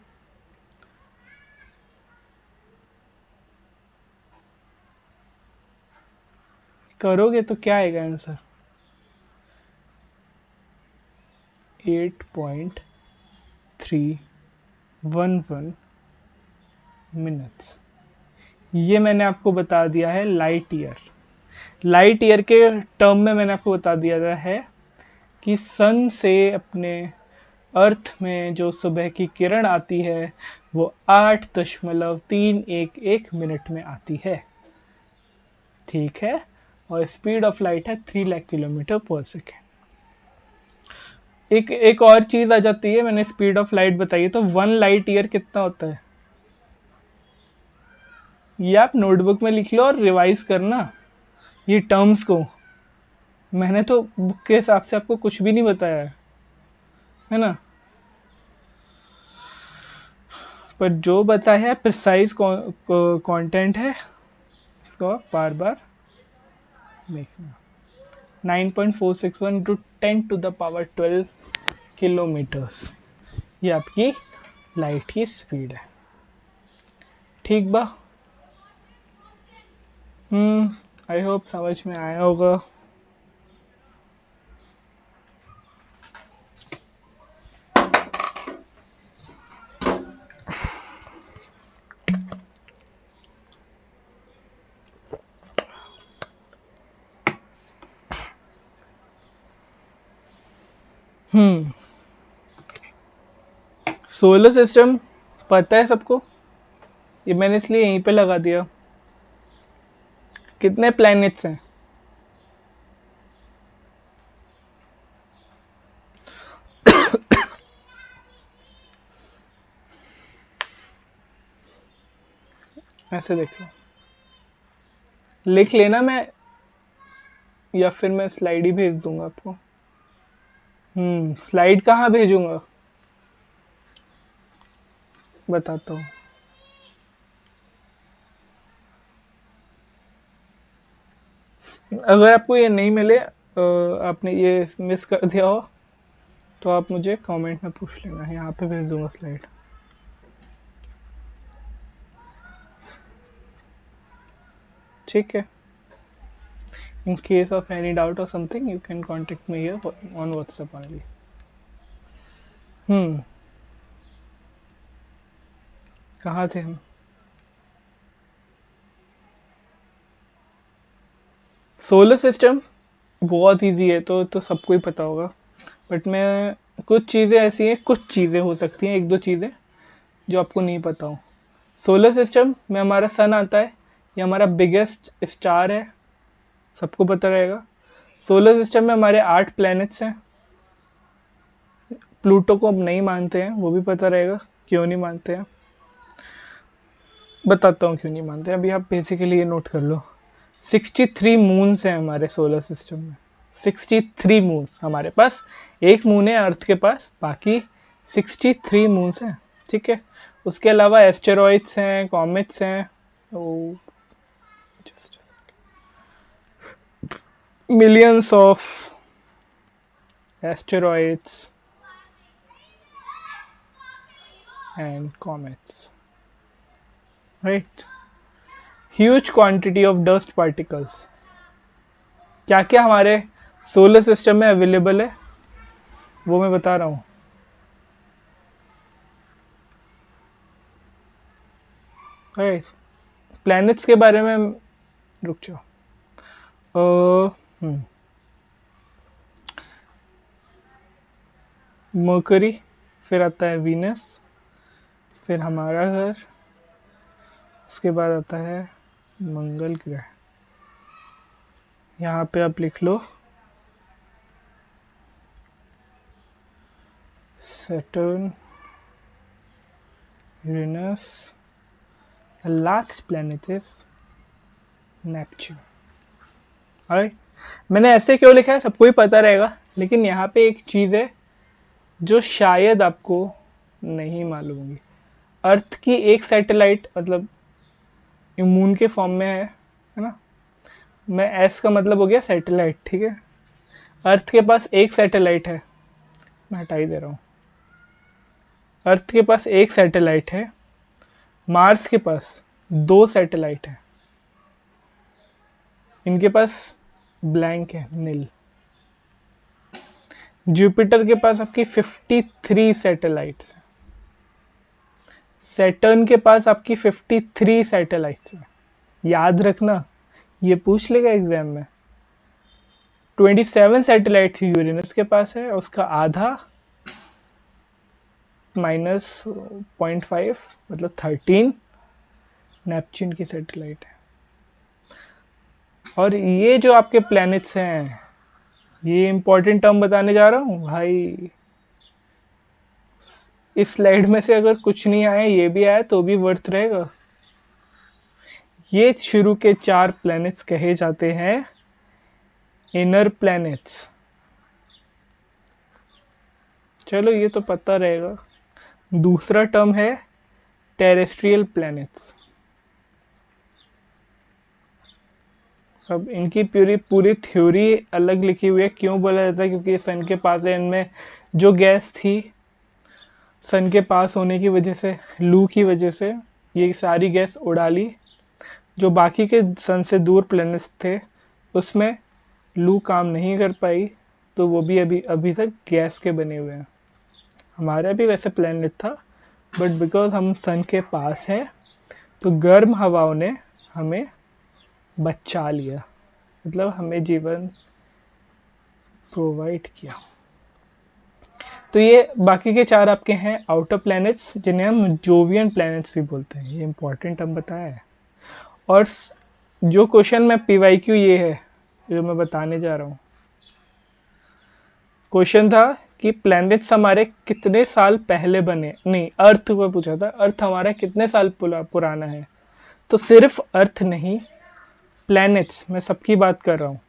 करोगे तो क्या आएगा आंसर? 8.311 मिनट्स। ये मैंने आपको बता दिया है लाइट ईयर। लाइट ईयर के टर्म में मैंने आपको बता दिया है कि सन से अपने अर्थ में जो सुबह की किरण आती है वो 8.311 मिनट में आती है, ठीक है। और स्पीड ऑफ लाइट है 3 लाख किलोमीटर पर सेकेंड। एक और चीज आ जाती है, मैंने स्पीड ऑफ लाइट बताई तो 1 लाइट ईयर कितना होता है? ये आप नोटबुक में लिख लो और रिवाइज करना ये टर्म्स को। मैंने तो बुक के हिसाब से आपको कुछ भी नहीं बताया है ना, पर जो बताया है प्रिसाइज कंटेंट है, इसको बार बार देखना। 9.461 to 10 to the power 12 kilometres, ये आपकी लाइट की स्पीड है, ठीक बा। आई होप समझ में आया होगा। सोलर सिस्टम पता है सबको, ये मैंने इसलिए यहीं पे लगा दिया। कितने प्लैनेट्स हैं? ऐसे देख लो, लिख लेना, मैं या फिर मैं स्लाइड ही भेज दूंगा आपको। स्लाइड कहाँ भेजूंगा बताता हूँ। अगर आपको ये नहीं मिले, आपने ये मिस कर दिया हो तो आप मुझे कमेंट में पूछ लेना, यहाँ पे भेज दूंगा स्लाइड, ठीक है। In case of any doubt or something, you can contact me here on WhatsApp only. कहाँ थे हम? सोलर सिस्टम बहुत इजी है, तो सबको ही पता होगा, बट मैं कुछ चीज़ें ऐसी हैं, कुछ चीज़ें हो सकती हैं, एक दो चीज़ें जो आपको नहीं पता हो। सोलर सिस्टम में हमारा सन आता है, ये हमारा बिगेस्ट स्टार है, सबको पता रहेगा। सोलर सिस्टम में हमारे 8 प्लैनेट्स हैं। प्लूटो को अब नहीं मानते हैं, वो भी पता रहेगा क्यों नहीं मानते हैं, बताता हूँ क्यों नहीं मानते हैं। अभी आप बेसिकली ये नोट कर लो, 63 मून्स हैं हमारे सोलर सिस्टम में। 63 मून्स हमारे पास, एक मून है अर्थ के पास, बाकी 63 मून्स हैं, ठीक है। उसके अलावा एस्टेरॉइड्स हैं, कॉमेट्स हैं, millions of asteroids and comets, right. Huge quantity of dust particles. क्या क्या हमारे सोलर सिस्टम में अवेलेबल है वो मैं बता रहा हूँ। राइट, प्लैनेट्स के बारे में रुक जाओ। मर्करी, फिर आता है वीनस, फिर हमारा घर, उसके बाद आता है मंगल ग्रह। यहाँ पे आप लिख लो Saturn, Uranus, the last planet is Neptune. Alright, मैंने ऐसे क्यों लिखा है सबको ही पता रहेगा, लेकिन यहाँ पे एक चीज़ है जो शायद आपको नहीं मालूम होगी। अर्थ की एक सैटेलाइट, मतलब मून के फॉर्म में है ना, मैं एस का मतलब हो गया सैटेलाइट, ठीक है। अर्थ के पास एक सैटेलाइट है, मैं हटा ही दे रहा हूँ। अर्थ के पास एक सैटेलाइट है, मार्स के पास 2 सैटेलाइट है, इनके पास ब्लैंक है, नील। जुपिटर के पास आपकी 53 सैटेलाइट्स हैं। सैटर्न के पास आपकी 53 सैटेलाइट्स हैं। याद रखना, ये पूछ लेगा एग्जाम में। 27 सैटेलाइट यूरेनस के पास है, उसका आधा -0.5 मतलब 13 नेपच्यून की सैटेलाइट है। और ये जो आपके प्लैनेट्स हैं, ये इंपॉर्टेंट टर्म बताने जा रहा हूँ भाई। इस स्लाइड में से अगर कुछ नहीं आया, ये भी आया तो भी वर्थ रहेगा। ये शुरू के 4 प्लैनेट्स कहे जाते हैं इनर प्लैनेट्स। चलो ये तो पता रहेगा। दूसरा टर्म है टेरेस्ट्रियल प्लैनेट्स। अब इनकी पूरी थ्योरी अलग लिखी हुई है। क्यों बोला जाता है? क्योंकि सन के पास है, इनमें जो गैस थी सन के पास होने की वजह से, लू की वजह से ये सारी गैस उड़ा ली। जो बाकी के सन से दूर प्लैनेट्स थे उसमें लू काम नहीं कर पाई, तो वो भी अभी तक गैस के बने हुए हैं। हमारा भी वैसे प्लैनेट था, बट बिकॉज हम सन के पास हैं तो गर्म हवाओं ने हमें बचा लिया, मतलब हमें जीवन प्रोवाइड किया। तो ये बाकी के 4 आपके हैं आउटर प्लैनेट्स, जिन्हें हम जोवियन प्लैनेट्स भी बोलते हैं। ये इंपॉर्टेंट हम बताया है। और जो क्वेश्चन में पीवाईक्यू ये है जो मैं बताने जा रहा हूँ, क्वेश्चन था कि प्लैनेट्स हमारे कितने साल पहले बने, नहीं अर्थ को पूछा था, अर्थ हमारा कितने साल पुराना है। तो सिर्फ अर्थ नहीं, प्लैनेट्स, मैं सबकी बात कर रहा हूँ।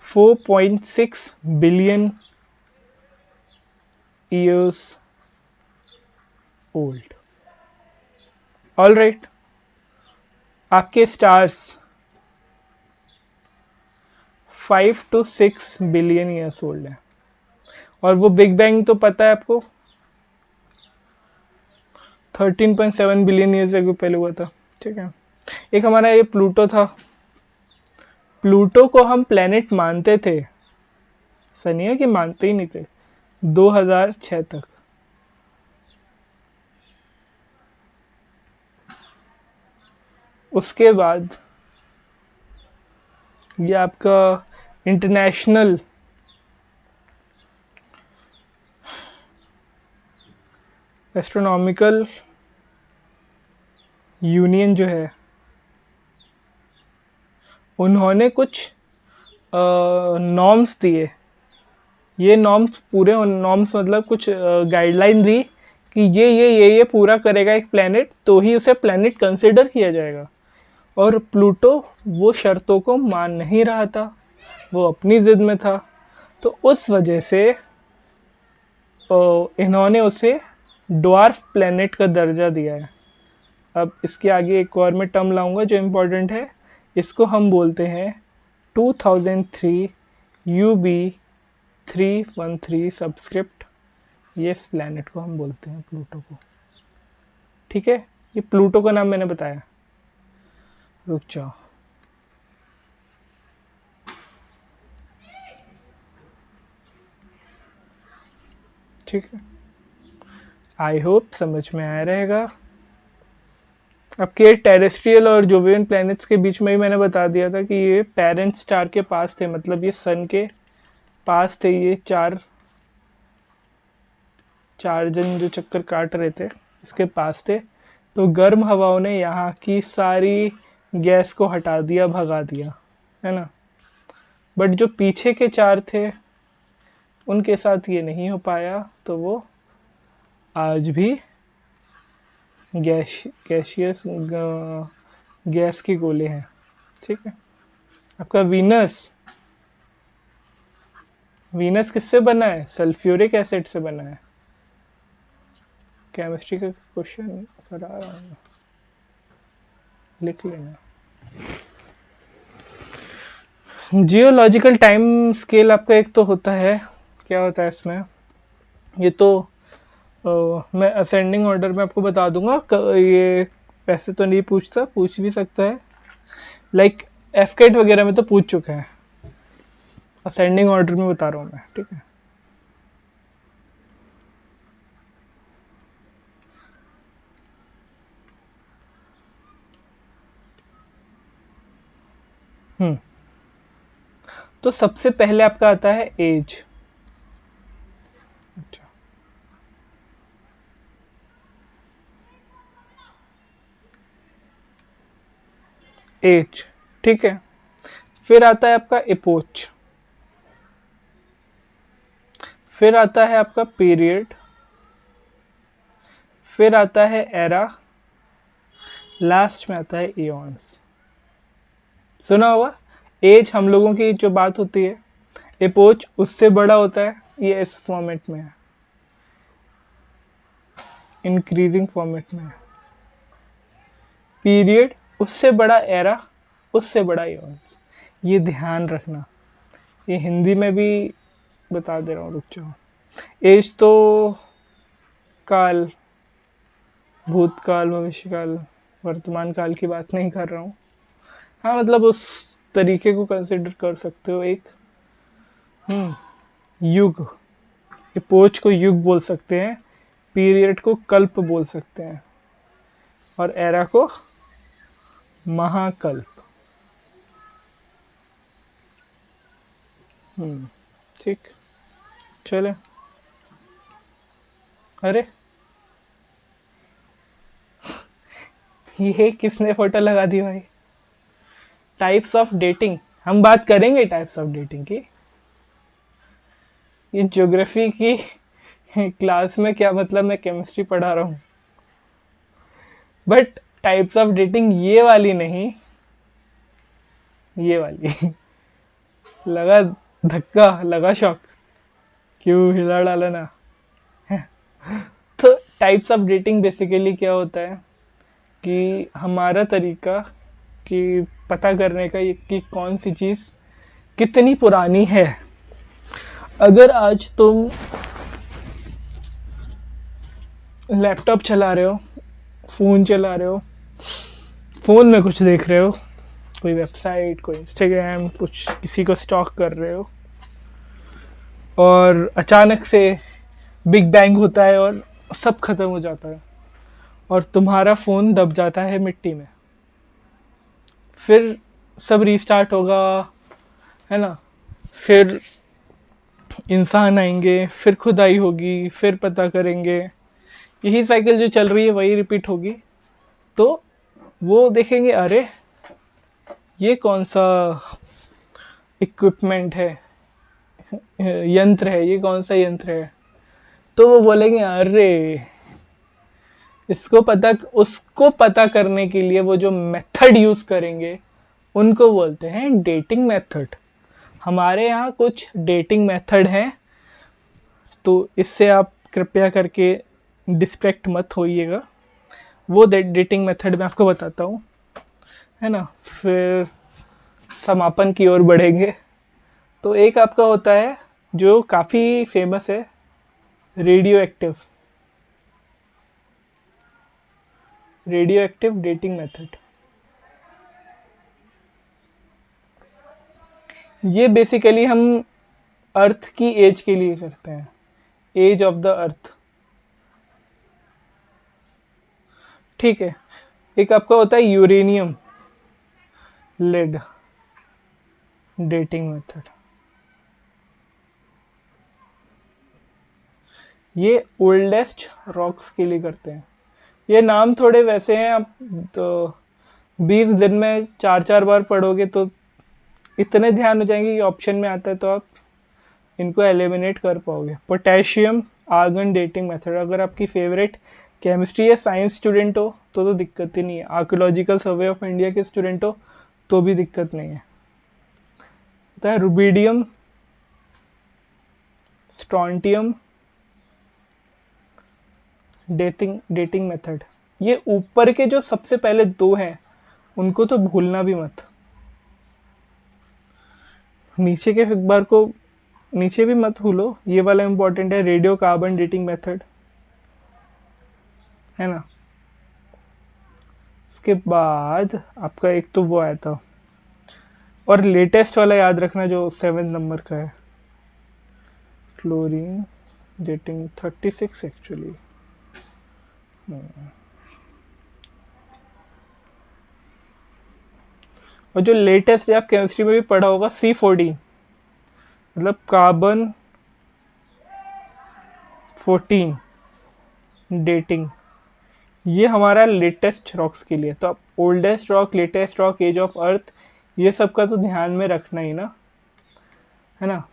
4.6 billion years old. All right, आपके stars 5 to 6 billion years old है। और वो बिग बैंग तो पता है आपको, 13.7 बिलियन ईयर्स अगो पहले हुआ था, ठीक है। एक हमारा ये प्लूटो था, प्लूटो को हम प्लेनेट मानते थे, सनी है कि मानते ही नहीं थे, 2006 तक। उसके बाद ये आपका इंटरनेशनल एस्ट्रोनॉमिकल यूनियन जो है, उन्होंने कुछ नॉर्म्स दिए। ये नॉर्म्स पूरे नॉर्म्स मतलब कुछ गाइडलाइन दी कि ये पूरा करेगा एक प्लेनेट तो ही उसे प्लेनेट कंसिडर किया जाएगा। और प्लूटो वो शर्तों को मान नहीं रहा था, वो अपनी जिद में था, तो उस वजह से इन्होंने उसे ड्वार्फ प्लेनेट का दर्जा दिया है। अब इसके आगे एक और मैं टर्म लाऊंगा जो इम्पोर्टेंट है, इसको हम बोलते हैं 2003 UB313 सबस्क्रिप्ट। ये इस प्लैनेट को हम बोलते हैं प्लूटो को। ठीक है, ये प्लूटो का नाम मैंने बताया। रुक जाओ, ठीक है, आई होप समझ में आया रहेगा। आपके टेरेस्ट्रियल और जोवियन प्लैनेट्स के बीच में ही मैंने बता दिया था कि ये पेरेंट स्टार के पास थे, मतलब ये सन के पास थे। ये चार जन जो चक्कर काट रहे थे इसके पास थे, तो गर्म हवाओं ने यहाँ की सारी गैस को हटा दिया, भगा दिया, है ना। बट जो पीछे के चार थे उनके साथ ये नहीं हो पाया, तो वो आज भी गैसियस गैस के गोले हैं। ठीक है, आपका वीनस किससे बना है? सल्फ्यूरिक एसिड से बना है। केमिस्ट्री का क्वेश्चन करा रहा हूँ, लिख लेना। जियोलॉजिकल टाइम स्केल आपका एक तो होता है, क्या होता है इसमें, ये तो मैं असेंडिंग ऑर्डर में आपको बता दूंगा। ये वैसे तो नहीं पूछता, पूछ भी सकता है, लाइक एफकेट वगैरह में तो पूछ चुका है। असेंडिंग ऑर्डर में बता रहा हूँ मैं, ठीक है। तो सबसे पहले आपका आता है एज। अच्छा, एज, ठीक है। फिर आता है आपका एपोच, फिर आता है आपका पीरियड, फिर आता है एरा, लास्ट में आता है इयॉन्स। सुना होगा, एज हम लोगों की जो बात होती है, एपोच उससे बड़ा होता है, ये इस फॉर्मेट में है, इंक्रीजिंग फॉर्मेट में है। पीरियड उससे बड़ा, एरा उससे बड़ा इयॉन्स। ये ध्यान रखना, ये हिंदी में भी बता दे रहा हूँ, रुक जाओ। एज तो काल, भूतकाल, भविष्यकाल, वर्तमान काल की बात नहीं कर रहा हूँ। हाँ, मतलब उस तरीके को कंसिडर कर सकते हो एक युग। एपोच को युग बोल सकते हैं, पीरियड को कल्प बोल सकते हैं, और एरा को महाकल्प। ठीक, चले। अरे ये किसने फोटो लगा दी भाई? टाइप्स ऑफ डेटिंग, हम बात करेंगे टाइप्स ऑफ डेटिंग की। ये ज्योग्राफी की क्लास में क्या मतलब, मैं केमिस्ट्री पढ़ा रहा हूँ, बट टाइप्स ऑफ डेटिंग ये वाली नहीं, ये वाली। लगा धक्का, लगा शॉक, क्यों हिला डाला ना। तो टाइप्स ऑफ डेटिंग बेसिकली क्या होता है कि हमारा तरीका कि पता करने का कि कौन सी चीज कितनी पुरानी है। अगर आज तुम लैपटॉप चला रहे हो, फोन चला रहे हो, फोन में कुछ देख रहे हो, कोई वेबसाइट, कोई इंस्टाग्राम, कुछ किसी को स्टॉक कर रहे हो और अचानक से बिग बैंग होता है और सब खत्म हो जाता है और तुम्हारा फोन दब जाता है मिट्टी में। फिर सब रीस्टार्ट होगा, है ना? फिर इंसान आएंगे, फिर खुदाई होगी, फिर पता करेंगे, यही साइकिल जो चल रही है वही रिपीट होगी। तो वो देखेंगे, अरे ये कौन सा इक्विपमेंट है, यंत्र है, ये कौन सा यंत्र है? तो वो बोलेंगे अरे उसको पता करने के लिए वो जो मेथड यूज करेंगे उनको बोलते हैं डेटिंग मेथड। हमारे यहाँ कुछ डेटिंग मेथड हैं, तो इससे आप कृपया करके डिस्ट्रैक्ट मत होइएगा। वो डेटिंग मेथड मैं आपको बताता हूँ, है ना? फिर समापन की ओर बढ़ेंगे। तो एक आपका होता है जो काफ़ी फेमस है, रेडियो एक्टिव डेटिंग मेथड। ये बेसिकली हम अर्थ की एज के लिए करते हैं, एज ऑफ द अर्थ। ठीक है। एक आपका होता है यूरेनियम लेड डेटिंग मेथड। ये ओल्डेस्ट रॉक्स के लिए करते हैं। ये नाम थोड़े वैसे हैं, आप तो 20 दिन में 4-4 बार पढ़ोगे तो इतने ध्यान हो जाएंगे कि ऑप्शन में आता है तो आप इनको एलिमिनेट कर पाओगे। पोटेशियम आर्गन डेटिंग मेथड, अगर आपकी फेवरेट केमिस्ट्री या साइंस स्टूडेंट हो तो दिक्कत ही नहीं है। आर्कोलॉजिकल सर्वे ऑफ इंडिया के स्टूडेंट हो तो भी दिक्कत नहीं है। होता है रुबिडियम स्ट्रॉन्टियम डेटिंग मेथड। ये ऊपर के जो सबसे पहले दो हैं उनको तो भूलना भी मत, नीचे के एक बार को नीचे भी मत भूलो। ये वाला इंपॉर्टेंट है, रेडियो कार्बन डेटिंग मेथड, है ना? उसके बाद आपका एक तो वो आया था, और लेटेस्ट वाला याद रखना जो 7 नंबर का है, फ्लोरीन डेटिंग 36 एक्चुअली। और जो लेटेस्ट है आप केमिस्ट्री में भी पढ़ा होगा, C14, मतलब कार्बन 14 डेटिंग। ये हमारा लेटेस्ट रॉक्स के लिए। तो आप oldest rock, latest rock, age of earth, ये सब का तो ध्यान में रखना ही ना, है ना?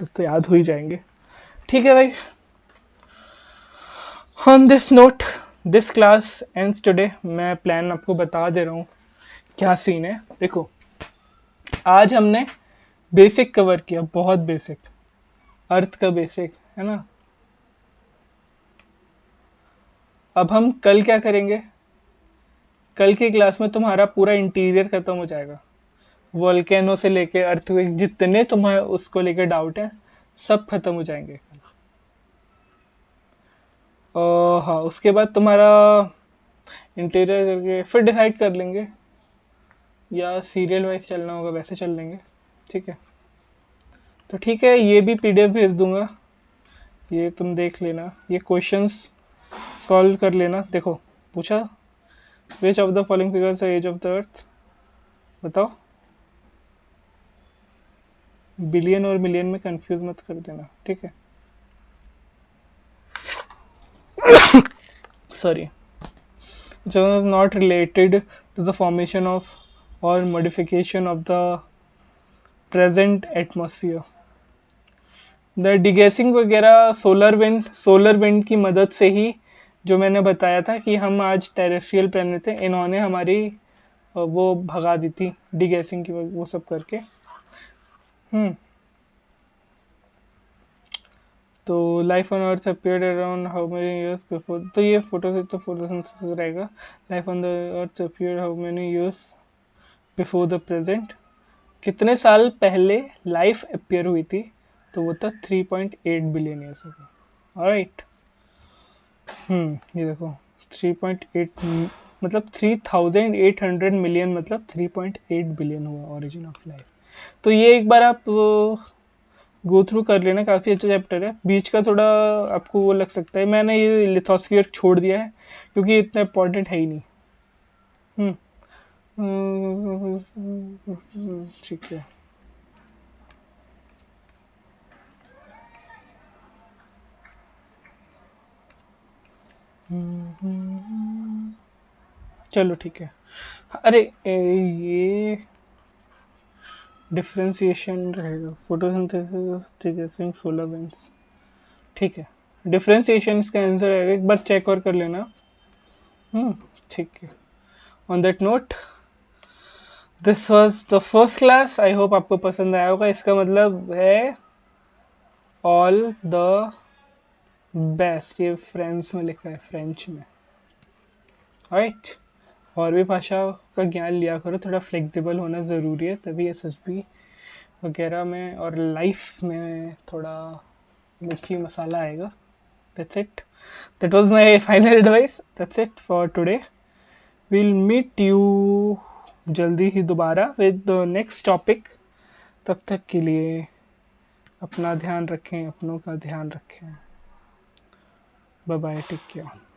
तो याद हो ही जाएंगे। ठीक है भाई, on this note this class ends today. मैं प्लान आपको बता दे रहा हूँ क्या सीन है। देखो, आज हमने बेसिक कवर किया, बहुत बेसिक, अर्थ का बेसिक, है ना? अब हम कल क्या करेंगे? कल की क्लास में तुम्हारा पूरा इंटीरियर खत्म हो जाएगा, वोल्केनो से लेके अर्थक्वेक, जितने तुम्हारे उसको लेके डाउट है सब खत्म हो जाएंगे। और हाँ, उसके बाद तुम्हारा इंटीरियर करके फिर डिसाइड कर लेंगे, या सीरियल वाइज चलना होगा वैसे चल लेंगे। ठीक है? तो ठीक है, ये भी PDF भेज दूंगा, ये तुम देख लेना, ये क्वेश्चंस सॉल्व कर लेना। देखो, पूछा which of the following figures age of the earth, बताओ। बिलियन और मिलियन में कंफ्यूज मत कर देना, ठीक है? Sorry. So is not related to the formation of or modification of the present atmosphere. The degassing वगैरह सोलर विंड की मदद से ही, जो मैंने बताया था कि हम आज टेरेस्ट्रियल प्लेनेट थे, इन्होंने हमारी वो भगा दी थी डिगेसिंग की, वो सब करके। तो life on earth appeared around how many years before, तो ये फोटोसिंथेसिस रहेगा। Life on the earth appeared how many years before the present, कितने साल पहले लाइफ अपीयर हुई थी? तो वो था 3.8 बिलियन ईयर्स अगो। ऑलराइट, ये देखो 3.8 मतलब 3800 मिलियन मतलब 3.8 बिलियन हुआ ओरिजिन ऑफ लाइफ। तो ये एक बार आप गो थ्रू कर लेना, काफ़ी अच्छा चैप्टर है। बीच का थोड़ा आपको वो लग सकता है, मैंने ये लिथोस्फीयर छोड़ दिया है क्योंकि ये इतना इम्पोर्टेंट है ही नहीं। ठीक है, चलो ठीक है। अरे ये डिफ्रेंसिएशन रहेगा, फोटोसिंथेसिस सोलर विंड्स। ठीक है, डिफ्रेंसिएशन इसका आंसर आएगा, एक बार चेक और कर लेना। ठीक है। On that note, this was the first class. I hope आपको पसंद आया होगा। इसका मतलब है ऑल द बेस्ट, ये फ्रेंच में लिखा है, फ्रेंच में। राइट, और भी भाषा का ज्ञान लिया करो, थोड़ा फ्लेक्सिबल होना ज़रूरी है, तभी एसएसबी वगैरह में और लाइफ में थोड़ा मिर्ची मसाला आएगा। That's it. That was my final advice. That's it for today. We'll meet you जल्दी ही दोबारा with the next topic. तब तक के लिए अपना ध्यान रखें, अपनों का ध्यान रखें। Bye bye, take care.